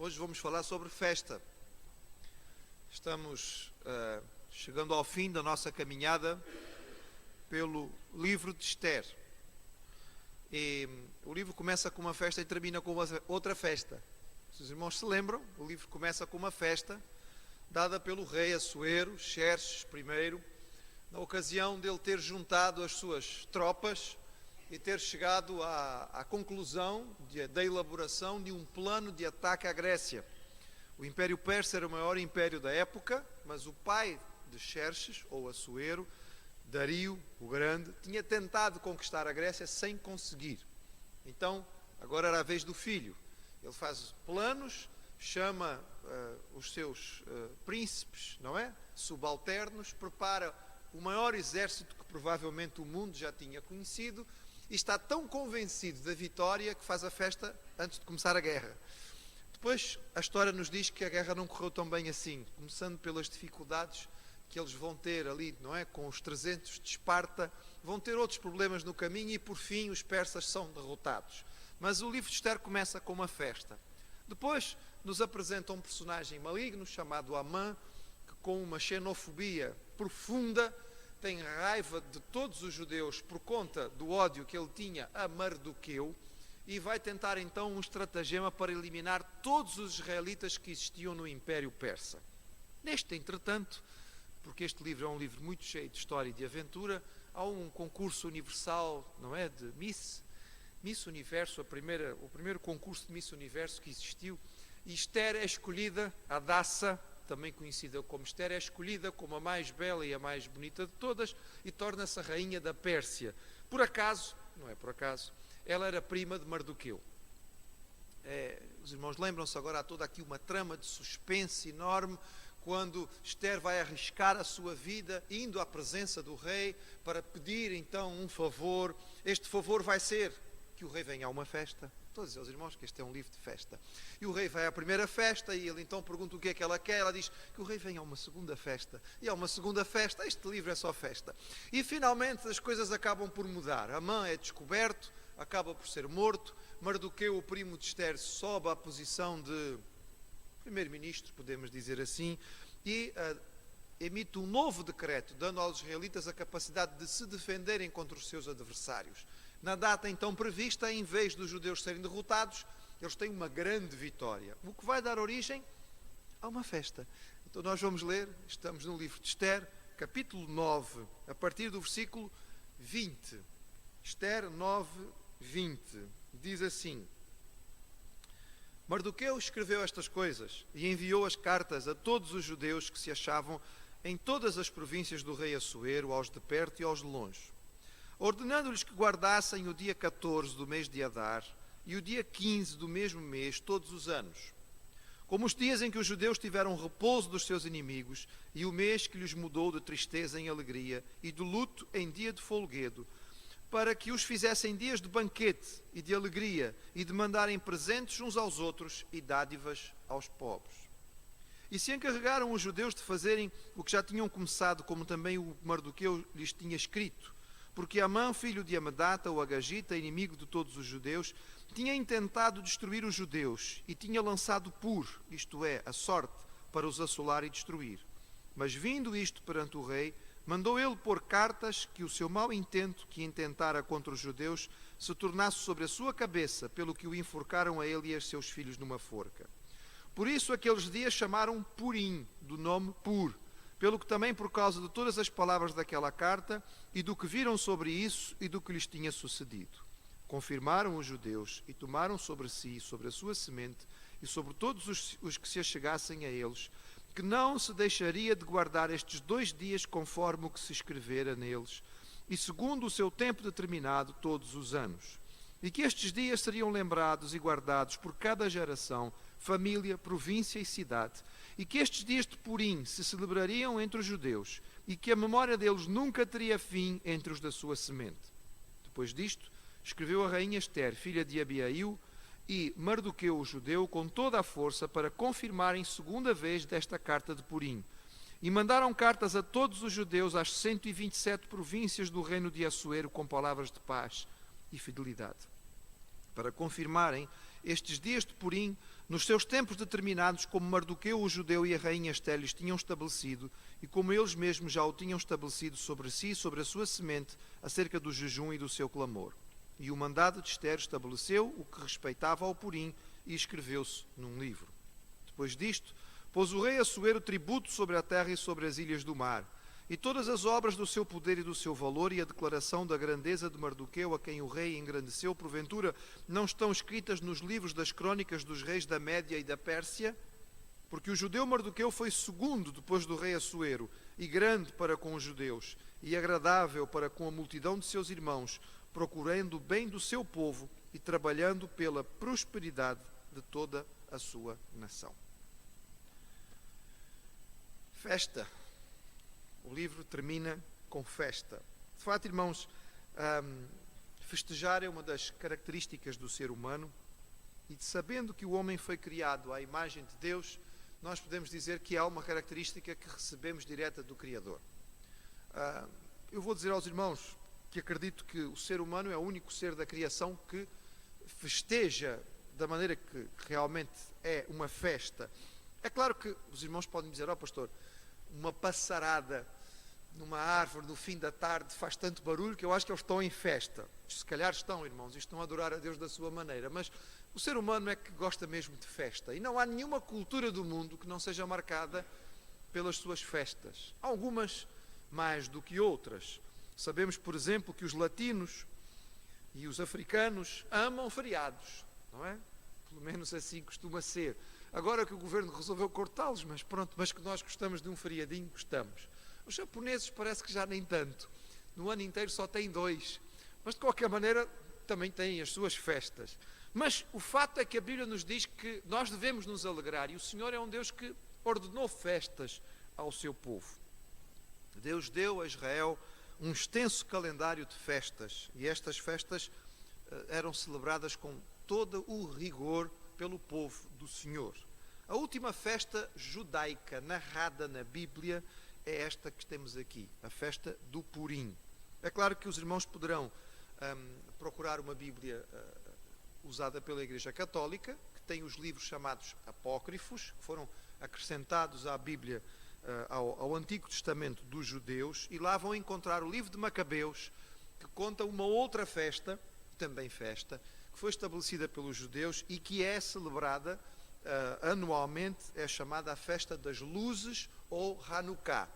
Hoje vamos falar sobre festa. Estamos chegando ao fim da nossa caminhada pelo livro de Esther. E o livro começa com uma festa e termina com outra festa. Se os irmãos se lembram, o livro começa com uma festa dada pelo rei Assuero, Xerxes I, na ocasião dele ter juntado as suas tropas e ter chegado à conclusão da elaboração de um plano de ataque à Grécia. O Império Persa era o maior império da época, mas o pai de Xerxes, ou Assuero, Dario o Grande, tinha tentado conquistar a Grécia sem conseguir. Então, agora era a vez do filho. Ele faz planos, chama os seus príncipes, não é? Subalternos, prepara o maior exército que provavelmente o mundo já tinha conhecido e está tão convencido da vitória que faz a festa antes de começar a guerra. Depois, a história nos diz que a guerra não correu tão bem assim, começando pelas dificuldades que eles vão ter ali, não é? Com os 300 de Esparta, vão ter outros problemas no caminho e, por fim, os persas são derrotados. Mas o livro de Esther começa com uma festa. Depois, nos apresenta um personagem maligno chamado Amã, que com uma xenofobia profunda tem raiva de todos os judeus por conta do ódio que ele tinha a Mardoqueu e vai tentar então um estratagema para eliminar todos os israelitas que existiam no Império Persa. Neste entretanto, porque este livro é um livro muito cheio de história e de aventura, há um concurso universal, não é, de Miss Universo, o primeiro concurso de Miss Universo que existiu, e Esther é escolhida, a Daça, também conhecida como Esther, é escolhida como a mais bela e a mais bonita de todas e torna-se a rainha da Pérsia. Por acaso, não é por acaso, ela era prima de Mardoqueu. Os irmãos lembram-se agora, há toda aqui uma trama de suspense enorme, quando Esther vai arriscar a sua vida, indo à presença do rei, para pedir então um favor. Este favor vai ser que o rei venha a uma festa. Estou a dizer aos irmãos que este é um livro de festa. E o rei vai à primeira festa e ele então pergunta o que é que ela quer. Ela diz que o rei venha a uma segunda festa. E a uma segunda festa, este livro é só festa. E finalmente as coisas acabam por mudar. Amã é descoberto, acaba por ser morto. Mardoqueu, o primo de Esther, sobe à posição de primeiro-ministro, podemos dizer assim, e emite um novo decreto, dando aos israelitas a capacidade de se defenderem contra os seus adversários. Na data então prevista, em vez dos judeus serem derrotados, eles têm uma grande vitória, o que vai dar origem a uma festa. Então nós vamos ler, estamos no livro de Esther, capítulo 9, a partir do versículo 20. Esther 9, 20. Diz assim: Mardoqueu escreveu estas coisas e enviou as cartas a todos os judeus que se achavam em todas as províncias do rei Assuero, aos de perto e aos de longe, ordenando-lhes que guardassem o dia 14 do mês de Adar e o dia 15 do mesmo mês todos os anos, como os dias em que os judeus tiveram repouso dos seus inimigos e o mês que lhes mudou de tristeza em alegria e de luto em dia de folguedo, para que os fizessem dias de banquete e de alegria e de mandarem presentes uns aos outros e dádivas aos pobres. E se encarregaram os judeus de fazerem o que já tinham começado, como também o Mardoqueu lhes tinha escrito, porque Amã, filho de Amedata, o Agagita, inimigo de todos os judeus, tinha intentado destruir os judeus e tinha lançado isto é, a sorte, para os assolar e destruir. Mas vindo isto perante o rei, mandou ele pôr cartas que o seu mau intento que intentara contra os judeus se tornasse sobre a sua cabeça, pelo que o enforcaram a ele e a seus filhos numa forca. Por isso aqueles dias chamaram Purim, do nome Pur, pelo que também por causa de todas as palavras daquela carta e do que viram sobre isso e do que lhes tinha sucedido. Confirmaram os judeus e tomaram sobre si, sobre a sua semente e sobre todos os que se achegassem a eles, que não se deixaria de guardar estes 2 dias conforme o que se escrevera neles, e segundo o seu tempo determinado todos os anos, e que estes dias seriam lembrados e guardados por cada geração, família, província e cidade, e que estes dias de Purim se celebrariam entre os judeus, e que a memória deles nunca teria fim entre os da sua semente. Depois disto, escreveu a rainha Esther, filha de Abiail, e Mardoqueu o judeu com toda a força para confirmarem segunda vez desta carta de Purim. E mandaram cartas a todos os judeus às 127 províncias do reino de Assuero com palavras de paz e fidelidade. para confirmarem estes dias de Purim nos seus tempos determinados, como Mardoqueu, o judeu, e a rainha Esté lhes tinham estabelecido, e como eles mesmos já o tinham estabelecido sobre si e sobre a sua semente, acerca do jejum e do seu clamor. E o mandado de Ester estabeleceu o que respeitava ao Purim, e escreveu-se num livro. Depois disto, pôs o rei Assuero tributo sobre a terra e sobre as ilhas do mar, e todas as obras do seu poder e do seu valor, e a declaração da grandeza de Mardoqueu, a quem o rei engrandeceu, porventura não estão escritas nos livros das crônicas dos reis da Média e da Pérsia? Porque o judeu Mardoqueu foi segundo depois do rei Assuero, e grande para com os judeus, e agradável para com a multidão de seus irmãos, procurando o bem do seu povo e trabalhando pela prosperidade de toda a sua nação. Festa. O livro termina com festa. De facto, irmãos, festejar é uma das características do ser humano, e sabendo que o homem foi criado à imagem de Deus, nós podemos dizer que há uma característica que recebemos direta do Criador. Eu vou dizer aos irmãos que acredito que o ser humano é o único ser da criação que festeja da maneira que realmente é uma festa. É claro que os irmãos podem dizer: pastor, uma passarada numa árvore no fim da tarde faz tanto barulho que eu acho que eles estão em festa. Se calhar estão, irmãos, e estão a adorar a Deus da sua maneira, mas o ser humano é que gosta mesmo de festa, e não há nenhuma cultura do mundo que não seja marcada pelas suas festas, algumas mais do que outras. Sabemos, por exemplo, que os latinos e os africanos amam feriados, não é? Pelo menos assim costuma ser. Agora que o governo resolveu cortá-los, mas pronto, mas que nós gostamos de um feriadinho, gostamos. Os japoneses parece que já nem tanto. No ano inteiro só têm 2. Mas de qualquer maneira também têm as suas festas. Mas o fato é que a Bíblia nos diz que nós devemos nos alegrar. E o Senhor é um Deus que ordenou festas ao seu povo. Deus deu a Israel um extenso calendário de festas. E estas festas eram celebradas com todo o rigor pelo povo do Senhor. A última festa judaica narrada na Bíblia é esta que temos aqui, a festa do Purim. É claro que os irmãos poderão procurar uma Bíblia usada pela Igreja Católica, que tem os livros chamados apócrifos, que foram acrescentados à Bíblia, ao Antigo Testamento dos judeus, e lá vão encontrar o livro de Macabeus, que conta uma outra festa, também festa, que foi estabelecida pelos judeus e que é celebrada anualmente, é chamada a Festa das Luzes, ou Hanukkah.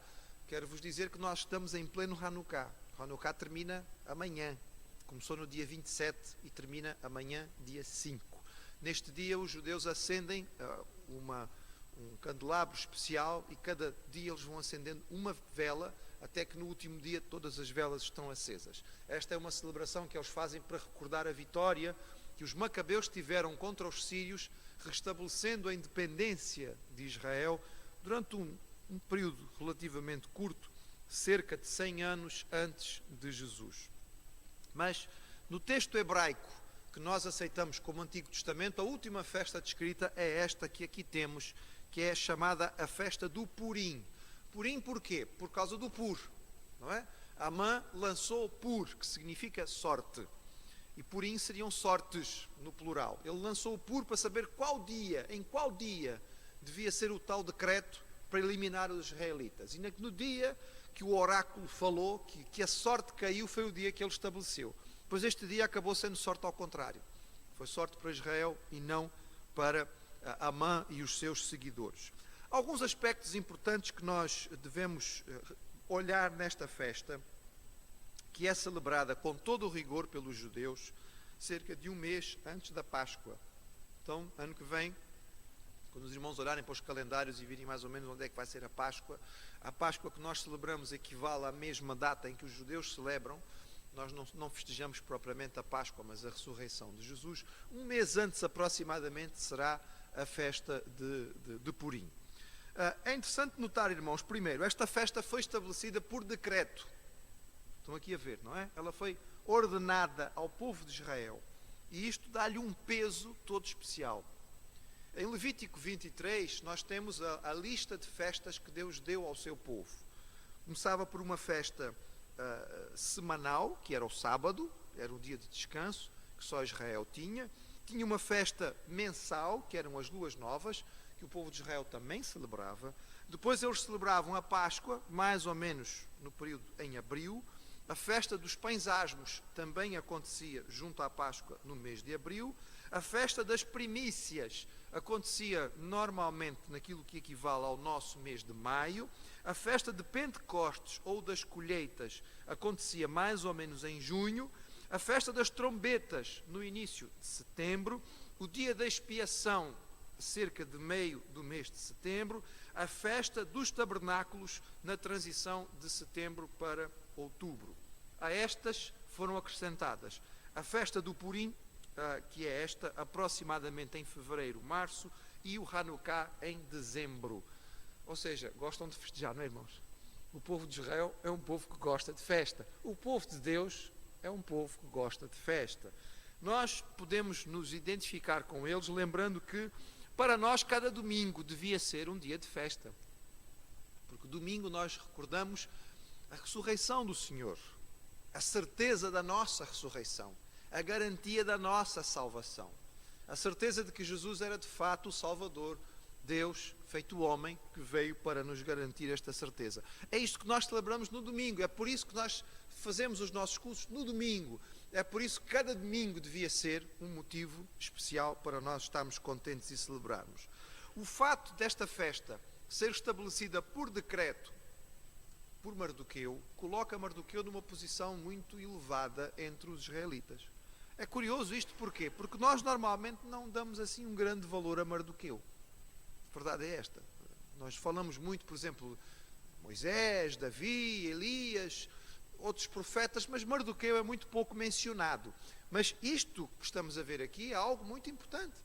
Quero-vos dizer que nós estamos em pleno Hanukkah. Hanukkah termina amanhã. Começou no dia 27 e termina amanhã, dia 5. Neste dia os judeus acendem um candelabro especial, e cada dia eles vão acendendo uma vela, até que no último dia todas as velas estão acesas. Esta é uma celebração que eles fazem para recordar a vitória que os macabeus tiveram contra os sírios, restabelecendo a independência de Israel durante um período relativamente curto, cerca de 100 anos antes de Jesus. Mas no texto hebraico que nós aceitamos como Antigo Testamento, a última festa descrita é esta que aqui temos, que é chamada a festa do Purim. Purim porquê? Por causa do pur, não é? Amã lançou pur, que significa sorte. E Purim seriam sortes, no plural. Ele lançou o pur para saber em qual dia devia ser o tal decreto para eliminar os israelitas. E no dia que o oráculo falou que a sorte caiu, foi o dia que ele estabeleceu. Pois este dia acabou sendo sorte ao contrário. Foi sorte para Israel e não para Amã e os seus seguidores. Alguns aspectos importantes que nós devemos olhar nesta festa, que é celebrada com todo o rigor pelos judeus, cerca de um mês antes da Páscoa. Então, ano que vem, quando os irmãos olharem para os calendários e virem mais ou menos onde é que vai ser a Páscoa que nós celebramos equivale à mesma data em que os judeus celebram. Nós não festejamos propriamente a Páscoa, mas a ressurreição de Jesus. Um mês antes, aproximadamente, será a festa de Purim. É interessante notar, irmãos, primeiro, esta festa foi estabelecida por decreto. Estão aqui a ver, não é? Ela foi ordenada ao povo de Israel. E isto dá-lhe um peso todo especial. Em Levítico 23, nós temos a lista de festas que Deus deu ao seu povo. Começava por uma festa semanal, que era o sábado, era o dia de descanso, que que só Israel tinha. Tinha uma festa mensal, que eram as luas novas, que o povo de Israel também celebrava. Depois eles celebravam a Páscoa, mais ou menos no período em abril. A festa dos pães asmos também acontecia junto à Páscoa no mês de abril. A festa das primícias acontecia normalmente naquilo que equivale ao nosso mês de maio. A festa de Pentecostes ou das colheitas acontecia mais ou menos em junho. A festa das trombetas no início de setembro. O dia da expiação, cerca de meio do mês de setembro. A festa dos tabernáculos na transição de setembro para outubro. A estas foram acrescentadas a festa do Purim, que é esta, aproximadamente em fevereiro, março, e o Hanukkah em dezembro. Ou seja, gostam de festejar, não é, irmãos? O povo de Israel é um povo que gosta de festa. O povo de Deus é um povo que gosta de festa. Nós podemos nos identificar com eles, lembrando que para nós cada domingo devia ser um dia de festa. Porque domingo nós recordamos a ressurreição do Senhor, a certeza da nossa ressurreição, a garantia da nossa salvação, a certeza de que Jesus era de fato o Salvador, Deus feito homem, que veio para nos garantir esta certeza. É isto que nós celebramos no domingo, é por isso que nós fazemos os nossos cultos no domingo, é por isso que cada domingo devia ser um motivo especial para nós estarmos contentes e celebrarmos. O fato desta festa ser estabelecida por decreto por Mardoqueu, coloca Mardoqueu numa posição muito elevada entre os israelitas. É curioso isto porquê? Porque nós normalmente não damos assim um grande valor a Mardoqueu. A verdade é esta. Nós falamos muito, por exemplo, Moisés, Davi, Elias, outros profetas, mas Mardoqueu é muito pouco mencionado. Mas isto que estamos a ver aqui é algo muito importante,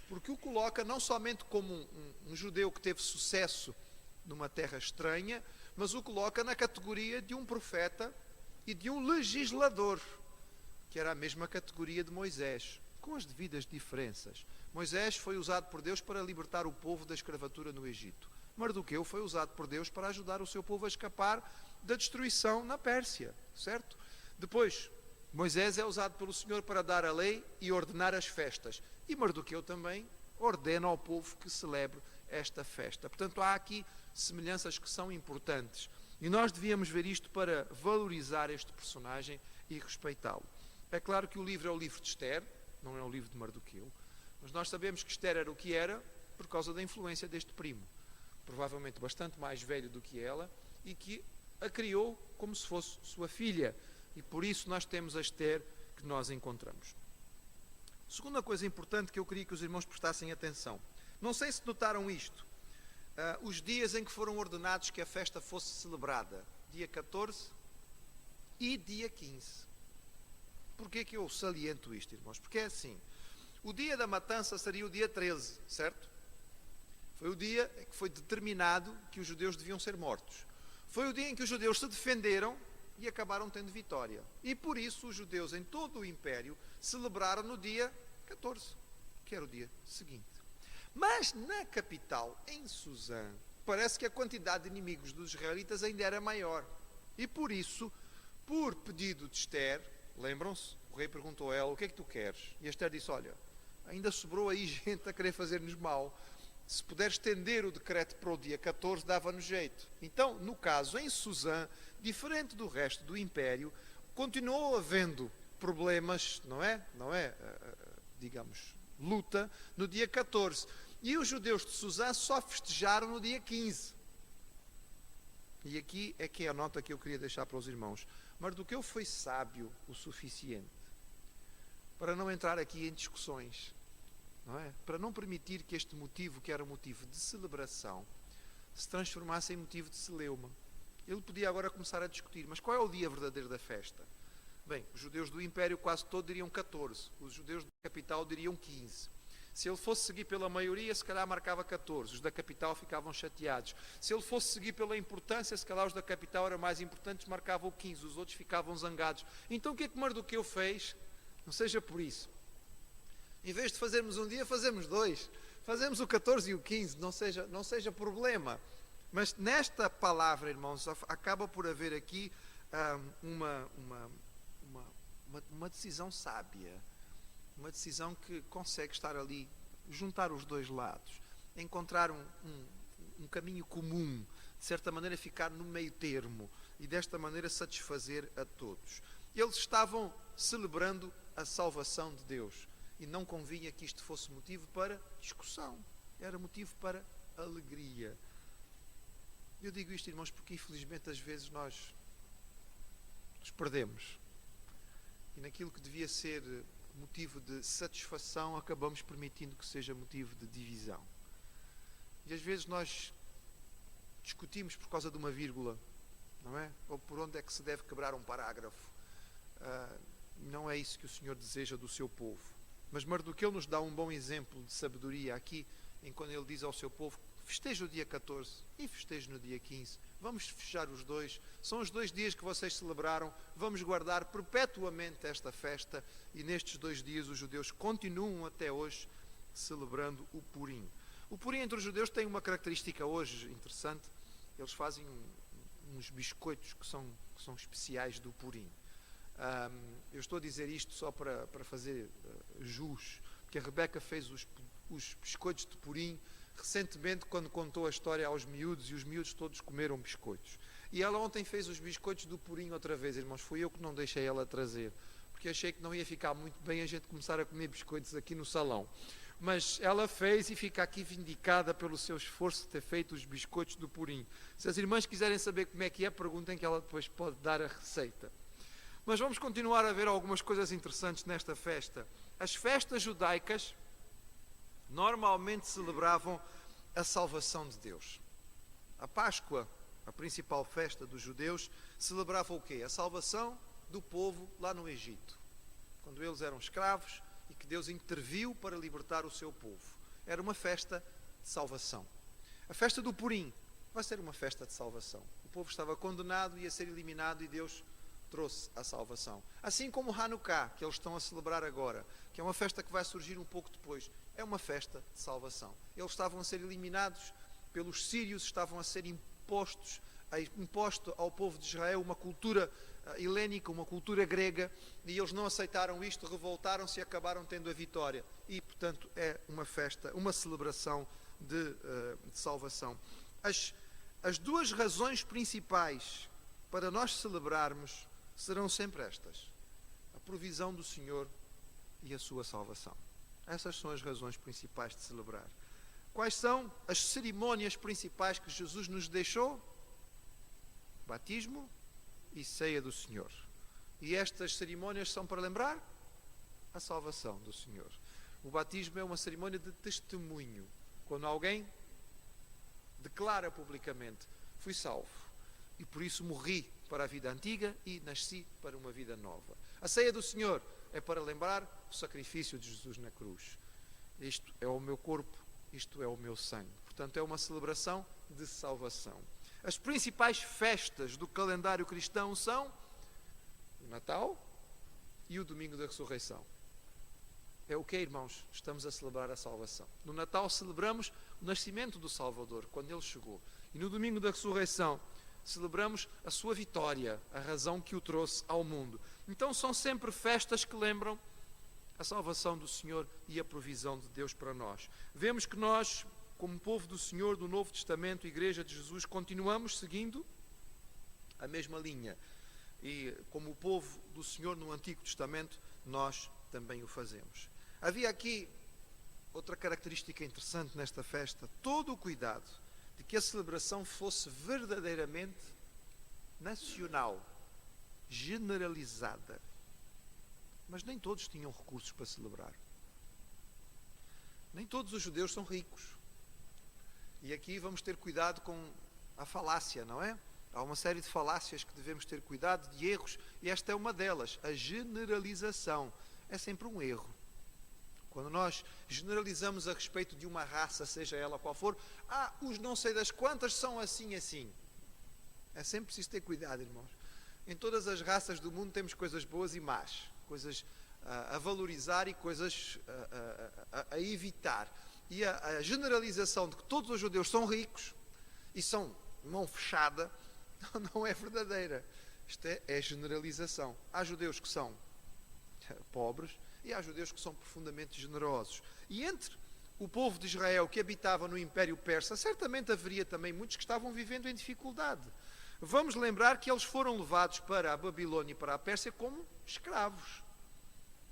porque o coloca não somente como um judeu que teve sucesso numa terra estranha, mas o coloca na categoria de um profeta e de um legislador, que era a mesma categoria de Moisés, com as devidas diferenças. Moisés foi usado por Deus para libertar o povo da escravatura no Egito. Mardoqueu foi usado por Deus para ajudar o seu povo a escapar da destruição na Pérsia, certo? Depois, Moisés é usado pelo Senhor para dar a lei e ordenar as festas. E Mardoqueu também ordena ao povo que celebre esta festa. Portanto, há aqui semelhanças que são importantes. E nós devíamos ver isto para valorizar este personagem e respeitá-lo. É claro que o livro é o livro de Esther, não é o livro de Mardoqueu, mas nós sabemos que Esther era o que era por causa da influência deste primo, provavelmente bastante mais velho do que ela, e que a criou como se fosse sua filha. E por isso nós temos a Esther que nós encontramos. Segunda coisa importante que eu queria que os irmãos prestassem atenção. Não sei se notaram isto. Os dias em que foram ordenados que a festa fosse celebrada, dia 14 e dia 15. Porquê que eu saliento isto, irmãos? Porque é assim, o dia da matança seria o dia 13, certo? Foi o dia que foi determinado que os judeus deviam ser mortos. Foi o dia em que os judeus se defenderam e acabaram tendo vitória. E por isso os judeus em todo o império celebraram no dia 14, que era o dia seguinte. Mas na capital, em Suzã, parece que a quantidade de inimigos dos israelitas ainda era maior. E por isso, por pedido de Esther, lembram-se? O rei perguntou a ela, o que é que tu queres? E a Esther disse, olha, ainda sobrou aí gente a querer fazer-nos mal. Se puder estender o decreto para o dia 14, dava-nos jeito. Então, no caso, em Suzã, diferente do resto do império, continuou havendo problemas, não é, digamos, luta, no dia 14. E os judeus de Suzã só festejaram no dia 15. E aqui é que é a nota que eu queria deixar para os irmãos. Mardoqueu foi sábio o suficiente para não entrar aqui em discussões, não é? Para não permitir que este motivo, que era motivo de celebração, se transformasse em motivo de celeuma. Ele podia agora começar a discutir, mas qual é o dia verdadeiro da festa? Bem, os judeus do Império quase todo diriam 14, os judeus da capital diriam 15. Se ele fosse seguir pela maioria, se calhar marcava 14, os da capital ficavam chateados. Se ele fosse seguir pela importância, se calhar os da capital eram mais importantes, marcavam 15, os outros ficavam zangados. Então o que é que Mardoqueu fez? Não seja por isso. Em vez de fazermos um dia, fazemos dois. Fazemos o 14 e o 15, não seja problema. Mas nesta palavra, irmãos, acaba por haver aqui uma decisão sábia. Uma decisão que consegue estar ali, juntar os dois lados, encontrar um caminho comum, de certa maneira ficar no meio termo e desta maneira satisfazer a todos. Eles estavam celebrando a salvação de Deus e não convinha que isto fosse motivo para discussão, era motivo para alegria. Eu digo isto, irmãos, porque infelizmente às vezes nós nos perdemos e naquilo que devia ser motivo de satisfação acabamos permitindo que seja motivo de divisão. E às vezes nós discutimos por causa de uma vírgula, não é? Ou por onde é que se deve quebrar um parágrafo. Não é isso que o Senhor deseja do seu povo. Mas Mardoqueu nos dá um bom exemplo de sabedoria aqui, em quando ele diz ao seu povo: festeje o dia 14 e festeje no dia 15. Vamos festejar os dois. São os 2 dias que vocês celebraram. Vamos guardar perpetuamente esta festa. E nestes 2 dias os judeus continuam até hoje celebrando o Purim. O Purim entre os judeus tem uma característica hoje interessante. Eles fazem uns biscoitos que são especiais do Purim. Eu estou a dizer isto só para fazer jus, porque a Rebeca fez os biscoitos de Purim recentemente, quando contou a história aos miúdos, e os miúdos todos comeram biscoitos. E ela ontem fez os biscoitos do Purim outra vez, irmãos. Fui eu que não deixei ela trazer, porque achei que não ia ficar muito bem a gente começar a comer biscoitos aqui no salão. Mas ela fez e fica aqui vindicada pelo seu esforço de ter feito os biscoitos do Purim. Se as irmãs quiserem saber como é que é, perguntem, que ela depois pode dar a receita. Mas vamos continuar a ver algumas coisas interessantes nesta festa. As festas judaicas normalmente celebravam a salvação de Deus. A Páscoa, a principal festa dos judeus, celebrava o quê? A salvação do povo lá no Egito, quando eles eram escravos e que Deus interviu para libertar o seu povo. Era uma festa de salvação. A festa do Purim vai ser uma festa de salvação. O povo estava condenado, ia ser eliminado e Deus trouxe a salvação. Assim como o Hanukkah, que eles estão a celebrar agora, que é uma festa que vai surgir um pouco depois, é uma festa de salvação. Eles estavam a ser eliminados pelos sírios, estavam a ser imposto ao povo de Israel uma cultura helénica, uma cultura grega, e eles não aceitaram isto, revoltaram-se e acabaram tendo a vitória. E, portanto, é uma festa, uma celebração de salvação. As 2 razões principais para nós celebrarmos serão sempre estas: a provisão do Senhor e a sua salvação. Essas são as razões principais de celebrar. Quais são as cerimônias principais que Jesus nos deixou? Batismo e ceia do Senhor. E estas cerimônias são para lembrar a salvação do Senhor. O batismo é uma cerimônia de testemunho. Quando alguém declara publicamente: fui salvo e por isso morri para a vida antiga e nasci para uma vida nova. A ceia do Senhor é para lembrar o sacrifício de Jesus na cruz. Isto é o meu corpo, isto é o meu sangue. Portanto, é uma celebração de salvação. As principais festas do calendário cristão são o Natal e o Domingo da Ressurreição. É o que, irmãos? Estamos a celebrar a salvação. No Natal celebramos o nascimento do Salvador, quando Ele chegou. E no Domingo da Ressurreição celebramos a sua vitória, a razão que o trouxe ao mundo. Então são sempre festas que lembram a salvação do Senhor e a provisão de Deus para nós. Vemos que nós, como povo do Senhor, do Novo Testamento, Igreja de Jesus, continuamos seguindo a mesma linha. E como o povo do Senhor no Antigo Testamento, nós também o fazemos. Havia aqui outra característica interessante nesta festa: todo o cuidado de que a celebração fosse verdadeiramente nacional, generalizada. Mas nem todos tinham recursos para celebrar. Nem todos os judeus são ricos. E aqui vamos ter cuidado com a falácia, não é? Há uma série de falácias que devemos ter cuidado, de erros, e esta é uma delas. A generalização é sempre um erro. Quando nós generalizamos a respeito de uma raça, seja ela qual for, os não sei das quantas são assim. É sempre preciso ter cuidado, irmãos. Em todas as raças do mundo temos coisas boas e más, coisas a valorizar e coisas a evitar. E a generalização de que todos os judeus são ricos e são mão fechada não é verdadeira. Isto é generalização. Há judeus que são pobres e há judeus que são profundamente generosos. E entre o povo de Israel que habitava no Império Persa, certamente haveria também muitos que estavam vivendo em dificuldade. Vamos lembrar que eles foram levados para a Babilônia e para a Pérsia como escravos.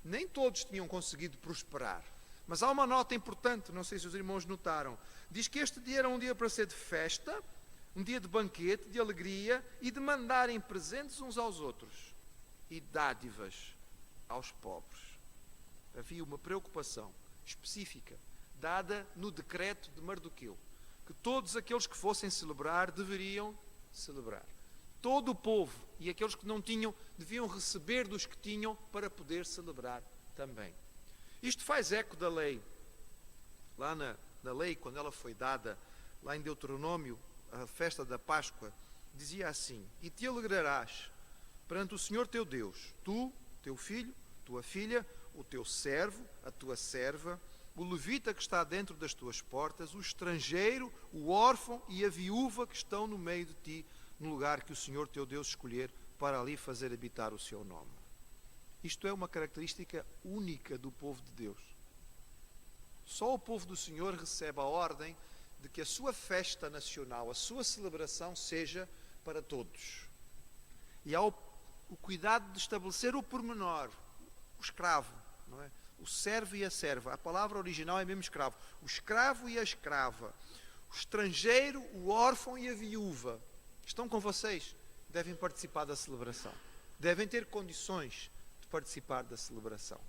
Nem todos tinham conseguido prosperar. Mas há uma nota importante, não sei se os irmãos notaram. Diz que este dia era um dia para ser de festa, um dia de banquete, de alegria e de mandarem presentes uns aos outros e dádivas aos pobres. Havia uma preocupação específica dada no decreto de Mardoqueu, que todos aqueles que fossem celebrar deveriam celebrar. Todo o povo e aqueles que não tinham deviam receber dos que tinham para poder celebrar também. Isto faz eco da lei. Lá na lei, quando ela foi dada, lá em Deuteronômio, a festa da Páscoa, dizia assim: e te alegrarás perante o Senhor teu Deus, tu, teu filho, tua filha, o teu servo, a tua serva, o levita que está dentro das tuas portas, o estrangeiro, o órfão e a viúva que estão no meio de ti, no lugar que o Senhor teu Deus escolher para ali fazer habitar o seu nome. Isto é uma característica única do povo de Deus. Só o povo do Senhor recebe a ordem de que a sua festa nacional, a sua celebração seja para todos. E há o cuidado de estabelecer o pormenor, o escravo, não é? O servo e a serva. A palavra original é mesmo escravo. O escravo e a escrava. O estrangeiro, o órfão e a viúva. Estão com vocês? Devem participar da celebração. Devem ter condições de participar da celebração.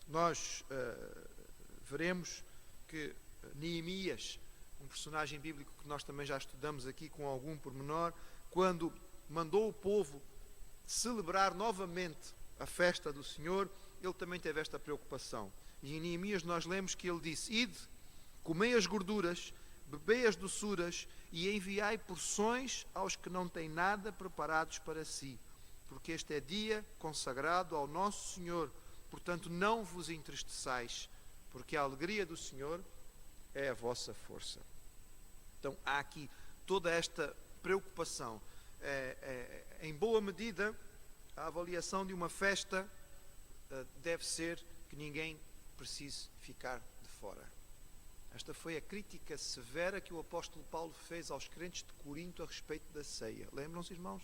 Nós veremos que Neemias, um personagem bíblico que nós também já estudamos aqui com algum pormenor, quando mandou o povo celebrar novamente a festa do Senhor, ele também teve esta preocupação. E em Neemias nós lemos que ele disse: ide, comei as gorduras, bebei as doçuras e enviai porções aos que não têm nada preparados para si, porque este é dia consagrado ao nosso Senhor. Portanto, não vos entristeçais, porque a alegria do Senhor é a vossa força. Então, há aqui toda esta preocupação. Em boa medida, a avaliação de uma festa deve ser que ninguém precise ficar de fora. Esta foi a crítica severa que o apóstolo Paulo fez aos crentes de Corinto a respeito da ceia. Lembram-se, irmãos?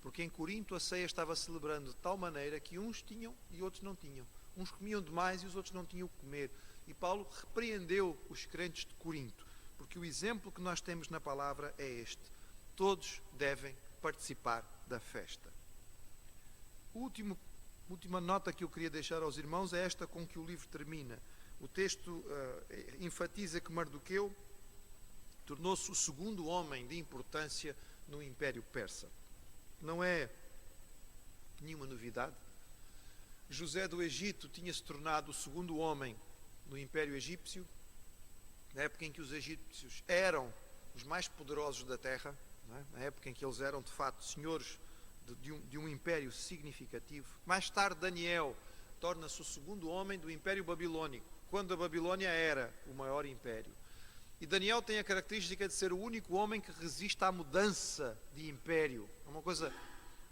Porque em Corinto a ceia estava celebrando de tal maneira que uns tinham e outros não tinham. Uns comiam demais e os outros não tinham o que comer. E Paulo repreendeu os crentes de Corinto, porque o exemplo que nós temos na palavra é este: todos devem participar da festa. A última nota que eu queria deixar aos irmãos é esta com que o livro termina. O texto enfatiza que Mardoqueu tornou-se o segundo homem de importância no Império Persa. Não é nenhuma novidade. José do Egito tinha-se tornado o segundo homem no Império Egípcio, na época em que os egípcios eram os mais poderosos da terra, não é? Na época em que eles eram de facto senhores de um império significativo. Mais tarde Daniel torna-se o segundo homem do Império Babilônico, quando a Babilônia era o maior império. E Daniel tem a característica de ser o único homem que resiste à mudança de império. É uma coisa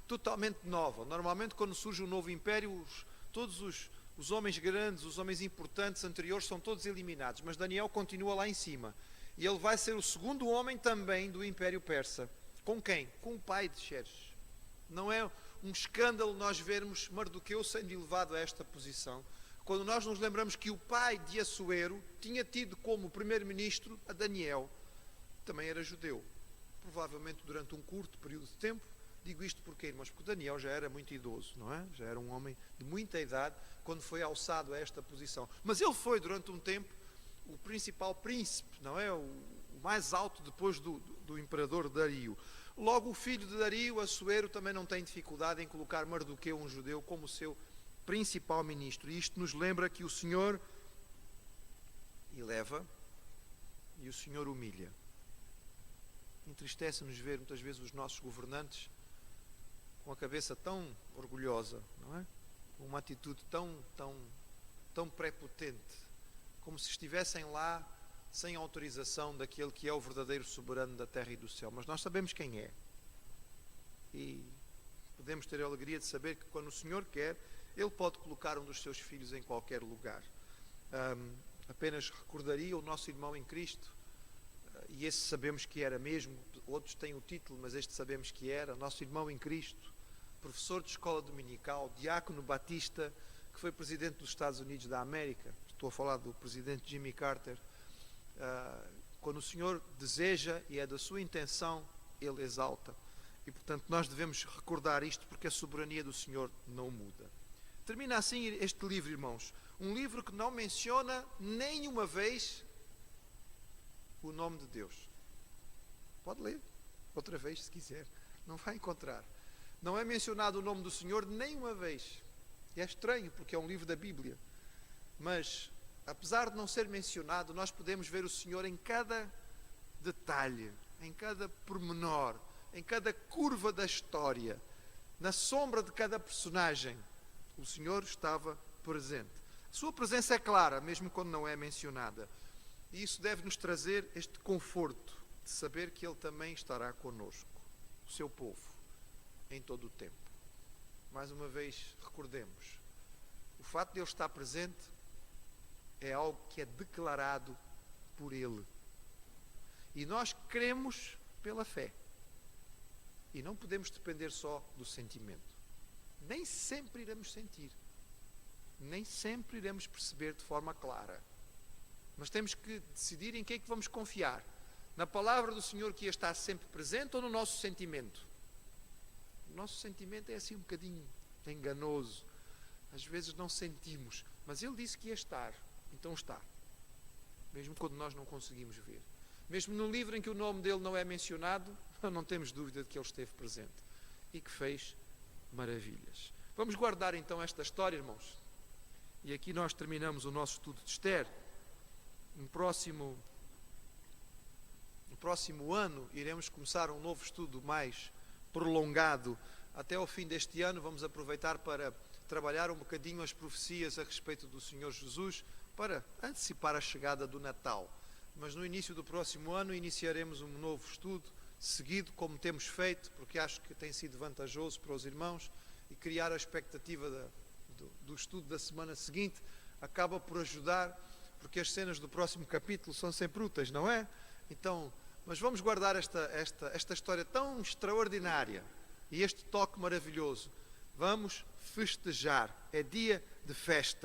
totalmente nova. Normalmente, quando surge um novo império, todos os homens grandes, os homens importantes anteriores são todos eliminados. Mas Daniel continua lá em cima. E ele vai ser o segundo homem também do Império Persa. Com quem? Com o pai de Xerxes. Não é um escândalo nós vermos Mardoqueu sendo elevado a esta posição, quando nós nos lembramos que o pai de Assuero tinha tido como primeiro-ministro a Daniel, que também era judeu, provavelmente durante um curto período de tempo. Digo isto porquê, irmãos? Porque Daniel já era muito idoso, não é? Já era um homem de muita idade quando foi alçado a esta posição. Mas ele foi, durante um tempo, o principal príncipe, não é? O mais alto depois do imperador Dario. Logo, o filho de Dario, Assuero, também não tem dificuldade em colocar Mardoqueu, um judeu, como seu principal ministro. E isto nos lembra que o Senhor eleva e o Senhor humilha. Entristece-nos ver muitas vezes os nossos governantes com a cabeça tão orgulhosa, não é? Com uma atitude tão prepotente, como se estivessem lá sem autorização daquele que é o verdadeiro soberano da terra e do céu. Mas nós sabemos quem é. E podemos ter a alegria de saber que quando o Senhor quer, Ele pode colocar um dos seus filhos em qualquer lugar. Apenas recordaria o nosso irmão em Cristo, e esse sabemos que era mesmo, outros têm o título, mas este sabemos que era, nosso irmão em Cristo, professor de escola dominical, diácono batista, que foi presidente dos Estados Unidos da América. Estou a falar do presidente Jimmy Carter. Quando o Senhor deseja e é da sua intenção, Ele exalta. E, portanto, nós devemos recordar isto, porque a soberania do Senhor não muda. Termina assim este livro, irmãos. Um livro que não menciona nenhuma vez o nome de Deus. Pode ler outra vez, se quiser. Não vai encontrar. Não é mencionado o nome do Senhor nenhuma vez. E é estranho, porque é um livro da Bíblia. Mas, apesar de não ser mencionado, nós podemos ver o Senhor em cada detalhe, em cada pormenor, em cada curva da história, na sombra de cada personagem. O Senhor estava presente. A sua presença é clara, mesmo quando não é mencionada. E isso deve nos trazer este conforto de saber que Ele também estará conosco, o seu povo, em todo o tempo. Mais uma vez, recordemos, o fato de Ele estar presente é algo que é declarado por Ele. E nós cremos pela fé. E não podemos depender só do sentimento. Nem sempre iremos sentir. Nem sempre iremos perceber de forma clara. Mas temos que decidir em que é que vamos confiar. Na palavra do Senhor que ia estar sempre presente ou no nosso sentimento? O nosso sentimento é assim um bocadinho enganoso. Às vezes não sentimos. Mas Ele disse que ia estar. Então está. Mesmo quando nós não conseguimos ver. Mesmo no livro em que o nome dele não é mencionado, não temos dúvida de que ele esteve presente e que fez maravilhas. Vamos guardar então esta história, irmãos. E aqui nós terminamos o nosso estudo de Esther. No próximo ano iremos começar um novo estudo mais prolongado. Até ao fim deste ano vamos aproveitar para trabalhar um bocadinho as profecias a respeito do Senhor Jesus, para antecipar a chegada do Natal. Mas no início do próximo ano iniciaremos um novo estudo, seguido como temos feito, porque acho que tem sido vantajoso para os irmãos, e criar a expectativa do estudo da semana seguinte acaba por ajudar, porque as cenas do próximo capítulo são sempre úteis, não é? Então, mas vamos guardar esta história tão extraordinária e este toque maravilhoso. Vamos festejar, é dia de festa.